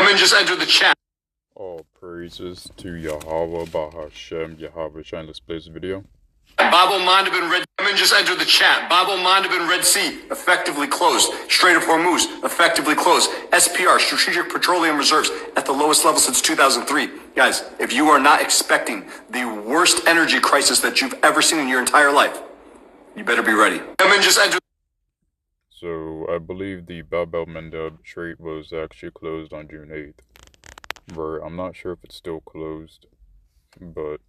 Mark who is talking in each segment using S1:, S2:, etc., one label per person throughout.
S1: Just entered the chat.
S2: All praises to Yahweh Bahashem Yahweh Shine. Let's play this video.
S1: Bab el-Mandeb Red just entered the chat. Bab el-Mandeb Red Sea effectively closed. Strait of Hormuz effectively closed. SPR, Strategic Petroleum Reserves, at the lowest level since 2003. Guys, if you are not expecting the worst energy crisis that you've ever seen in your entire life, you better be ready. Just entered.
S2: So I believe the Bab el-Mandeb Strait was actually closed on June 8th. But I'm not sure if it's still closed, but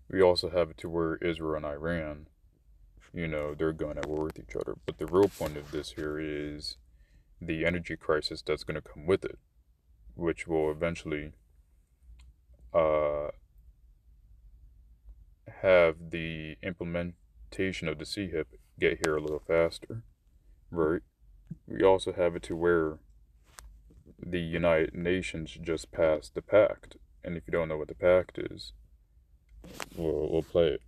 S2: we also have it to where Israel and Iran, they're going at war with each other. But the real point of this here is the energy crisis that's going to come with it, which will eventually have the implementation of the CHIP get here a little faster, right? We also have it to where the United Nations just passed the pact, and if you don't know what the pact is, we'll play it.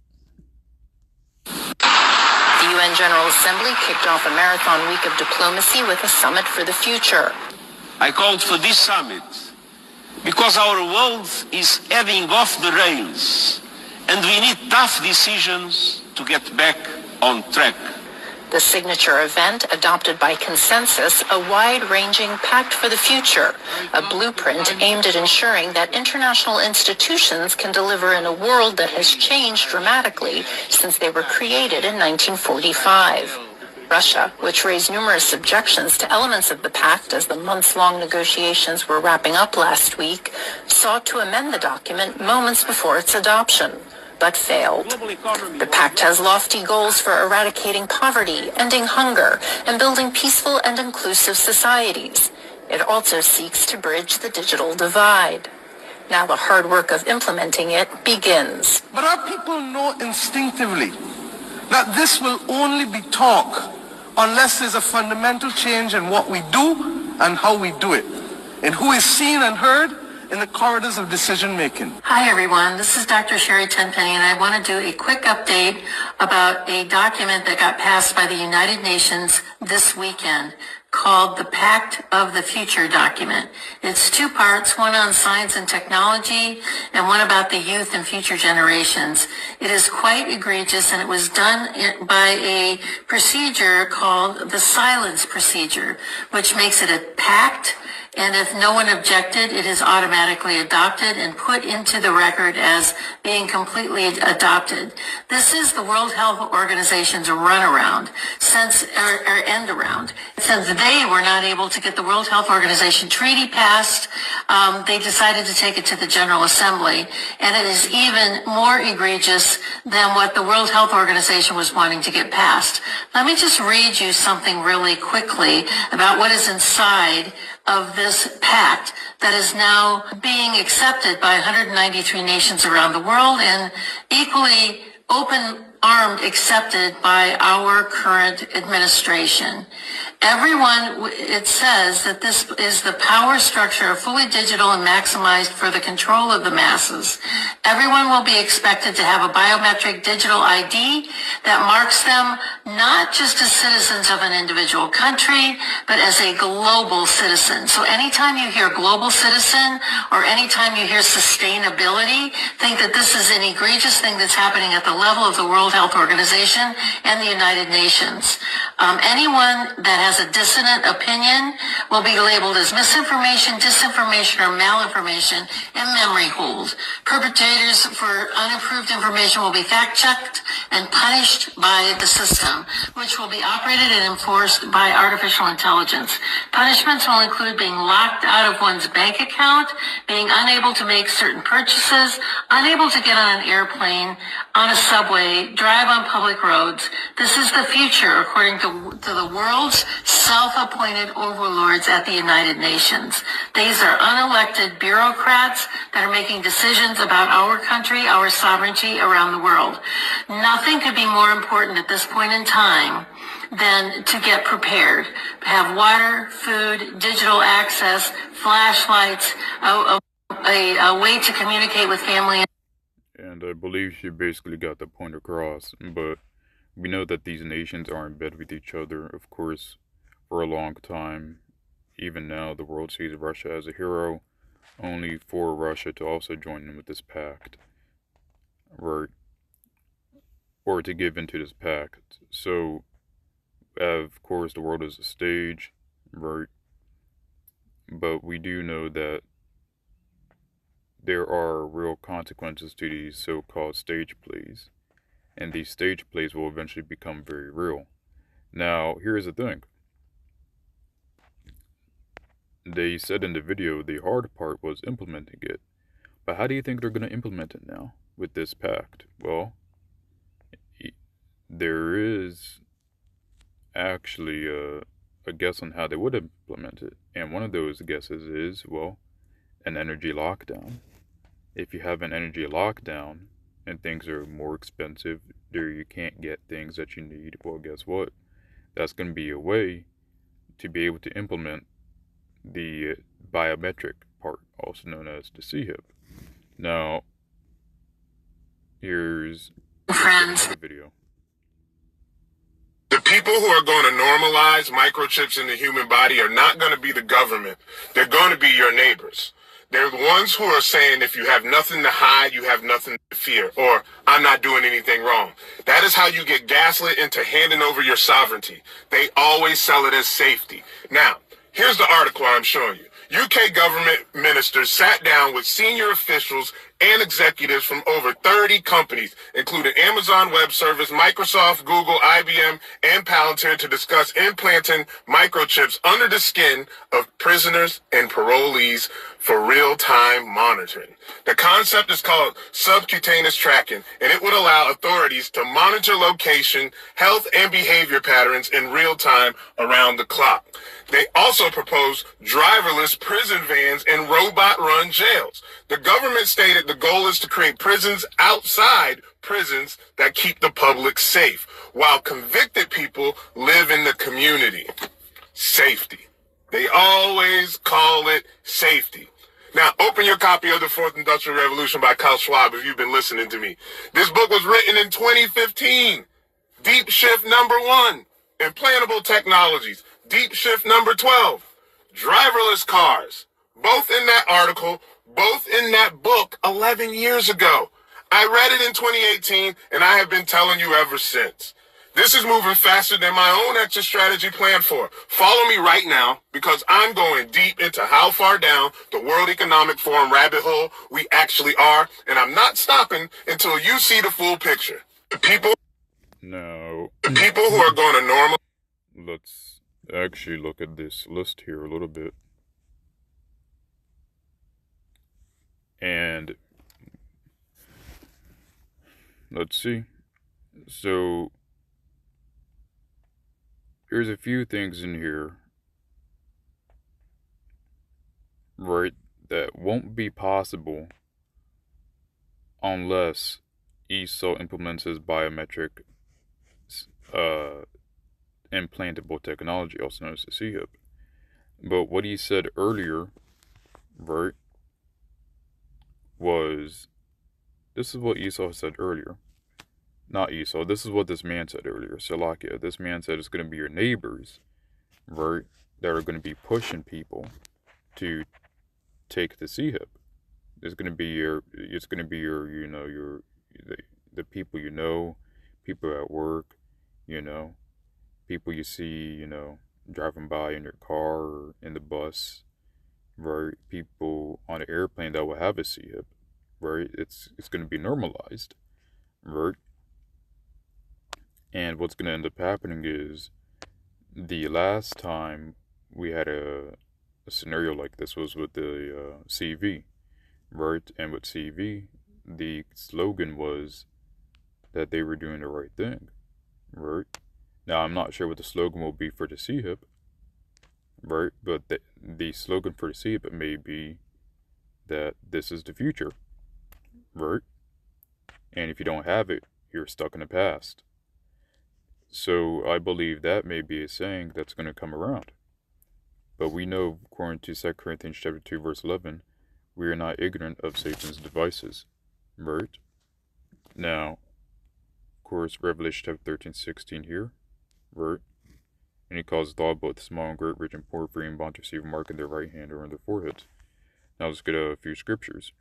S3: The UN General Assembly kicked off a marathon week of diplomacy with a summit for the future.
S4: I called for this summit because our world is heading off the rails, and we need tough decisions to get back on track.
S3: The signature event adopted by consensus a wide-ranging pact for the future, a blueprint aimed at ensuring that international institutions can deliver in a world that has changed dramatically since they were created in 1945. Russia, which raised numerous objections to elements of the pact as the months-long negotiations were wrapping up last week, sought to amend the document moments before its adoption, but failed. The pact has lofty goals for eradicating poverty, ending hunger, and building peaceful and inclusive societies. It also seeks to bridge the digital divide. Now the hard work of implementing it begins.
S5: But our people know instinctively that this will only be talk unless there's a fundamental change in what we do and how we do it, in who is seen and heard in the corridors of decision-making.
S3: Hi, everyone. This is Dr. Sherry Tenpenny, and I want to do a quick update about a document that got passed by the United Nations this weekend called the Pact of the Future document. It's two parts, one on science and technology and one about the youth and future generations. It is quite egregious, and it was done by a procedure called the silence procedure, which makes it a pact. And if no one objected, it is automatically adopted and put into the record as being completely adopted. This is the World Health Organization's runaround, or end around. Since they were not able to get the World Health Organization treaty passed, they decided to take it to the General Assembly. And it is even more egregious than what the World Health Organization was wanting to get passed. Let me just read you something really quickly about what is inside of this pact that is now being accepted by 193 nations around the world and equally open-armed accepted by our current administration. Everyone, it says that this is the power structure fully digital and maximized for the control of the masses. Everyone will be expected to have a biometric digital ID that marks them not just as citizens of an individual country, but as a global citizen. So anytime you hear global citizen or anytime you hear sustainability, think that this is an egregious thing that's happening at the level of the World Health Organization and the United Nations. Anyone that has a dissonant opinion will be labeled as misinformation, disinformation, or malinformation and memory hold. Perpetrators for unapproved information will be fact-checked and punished by the system, which will be operated and enforced by artificial intelligence. Punishments will include being locked out of one's bank account, being unable to make certain purchases, unable to get on an airplane, on a subway, drive on public roads. This is the future, according to the world's self-appointed overlords at the United Nations. These are unelected bureaucrats that are making decisions about our country, our sovereignty around the world. Nothing could be more important at this point in time than to get prepared. Have water, food, digital access, flashlights, a way to communicate with family.
S2: And I believe she basically got the point across, but we know that these nations are in bed with each other, of course, for a long time. even now the world sees Russia as a hero, only for Russia to also join in with this pact, right? Or to give into this pact. So, of course, the world is a stage, right? But we do know that there are real consequences to these so-called stage plays, and these stage plays will eventually become very real. Now, here's the thing. They said in the video the hard part was implementing it, but how do you think they're going to implement it now with this pact? Well, there is actually a guess on how they would implement it, and one of those guesses is, well, an energy lockdown. If you have an energy lockdown and things are more expensive, there you can't get things that you need, well, guess what? That's going to be a way to be able to implement the biometric part, also known as the CHIP. Now, here's the video.
S6: The people who are going to normalize microchips in the human body are not going to be the government. They're going to be your neighbors. They're the ones who are saying if you have nothing to hide, you have nothing to fear, or I'm not doing anything wrong. That is how you get gaslit into handing over your sovereignty. They always sell it as safety. Now, here's the article I'm showing you. UK government ministers sat down with senior officials and executives from over 30 companies, including Amazon Web Service, Microsoft, Google, IBM, and Palantir, to discuss implanting microchips under the skin of prisoners and parolees for real-time monitoring. The concept is called subcutaneous tracking, and it would allow authorities to monitor location, health, and behavior patterns in real time around the clock. They also propose driverless prison vans and robot-run jails. The government stated the goal is to create prisons outside prisons that keep the public safe, while convicted people live in the community. Safety. They always call it safety. Now, open your copy of The Fourth Industrial Revolution by Klaus Schwab if you've been listening to me. This book was written in 2015. Deep Shift number 1, Implantable Technologies. Deep Shift number 12, Driverless Cars. Both in that article, both in that book 11 years ago. I read it in 2018, and I have been telling you ever since. This is moving faster than my own exit strategy planned for. Follow me right now, because I'm going deep into how far down the World Economic Forum rabbit hole we actually are, and I'm not stopping until you see the full picture. The people who are going to normal.
S2: Let's actually look at this list here a little bit. And let's see. So there's a few things in here, right, that won't be possible unless ESO implements his biometric implantable technology, also known as the CHIP. But what he said earlier, right, was, this is what ESO said earlier. Not ESO, this is what this man said earlier, Salakia. This man said it's going to be your neighbors, right, that are going to be pushing people to take the CHIP. It's going to be your, you know, the people you know, people at work, you know, people you see, you know, driving by in your car or in the bus, right? People on an airplane that will have a CHIP, right? It's going to be normalized, right? And what's going to end up happening is, the last time we had a scenario like this was with the CV, right? And with CV, the slogan was that they were doing the right thing, right? Now, I'm not sure what the slogan will be for the CHIP, right? But the slogan for the CHIP may be that this is the future, right? And if you don't have it, you're stuck in the past. So I believe that may be a saying that's going to come around. But we know, according to 2 Corinthians chapter 2, verse 11, we are not ignorant of Satan's devices, right? Now, of course, Revelation chapter 13, 16 here, right? And he causeth all, both small and great, rich and poor, free and bond, to receive a mark in their right hand or in their foreheads. Now let's get a few scriptures.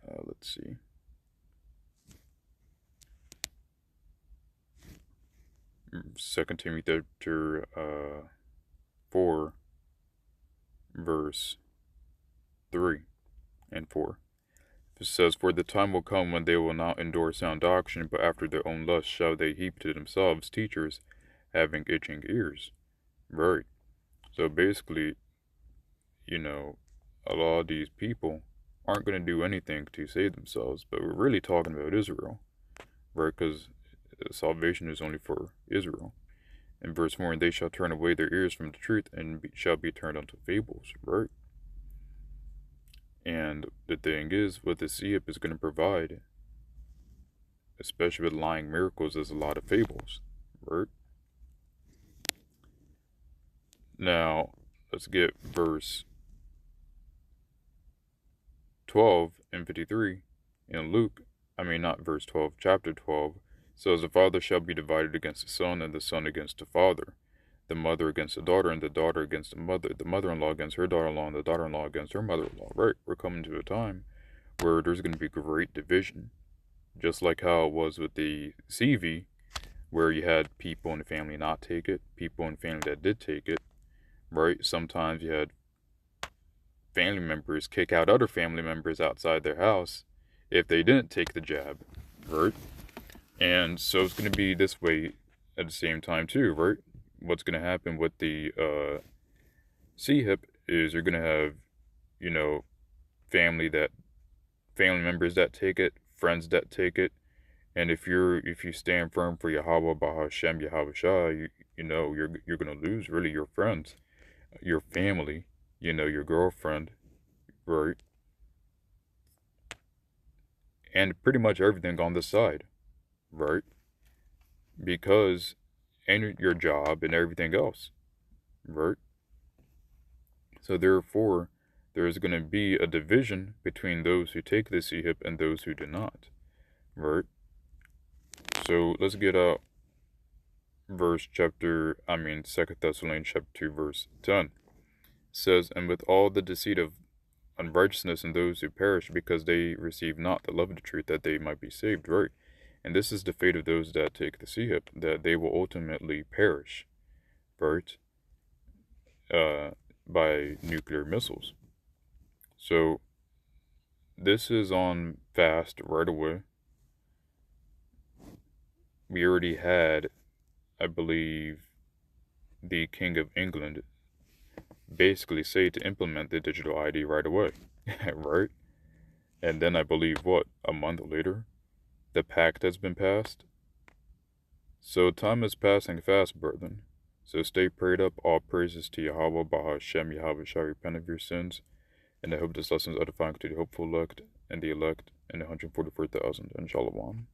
S2: Let's see. Second Timothy chapter 4, verse 3 and 4. It says, "For the time will come when they will not endure sound doctrine, but after their own lust shall they heap to themselves teachers having itching ears." Right. So basically, you know, a lot of these people aren't going to do anything to save themselves, but we're really talking about Israel, right? Because salvation is only for Israel. In verse 4, "And they shall turn away their ears from the truth, and shall be turned unto fables," right? And the thing is, what the CHIP is going to provide, especially with lying miracles, is a lot of fables, right? Now, let's get verse 12 and 53 in Luke. Not verse 12, chapter 12. Says, "The father shall be divided against the son, and the son against the father, the mother against the daughter, and the daughter against the mother-in-law against her daughter-in-law, and the daughter-in-law against her mother-in-law." Right? We're coming to a time where there's going to be great division, just like how it was with the CV, where you had people in the family not take it, people in the family that did take it, right? Sometimes you had family members kick out other family members outside their house if they didn't take the jab, right? And so it's going to be this way at the same time too, right? What's going to happen with the CHIP is you're going to have, family members that take it, friends that take it, and if you stand firm for Yahweh, Bahashem, Yahweh Shah, you're going to lose really your friends, your family, your girlfriend, right? And pretty much everything on the side. Right? And your job and everything else, right? So therefore, there's going to be a division between those who take the CHIP and those who do not, right? So let's get a Second Thessalonians chapter 2, verse 10. It says, "And with all the deceit of unrighteousness in those who perish, because they receive not the love of the truth, that they might be saved," right? And this is the fate of those that take the CHIP, that they will ultimately perish, right? By nuclear missiles. So this is on fast right away. We already had, I believe, the King of England basically say to implement the digital ID right away, right? And then I believe, a month later, the pact has been passed. So time is passing fast, brethren. So stay prayed up. All praises to Yahweh, Bahashem, Yahweh Shah. Repent of your sins. And I hope this lesson is edifying to the hopeful elect and the 144,000. And Shalom.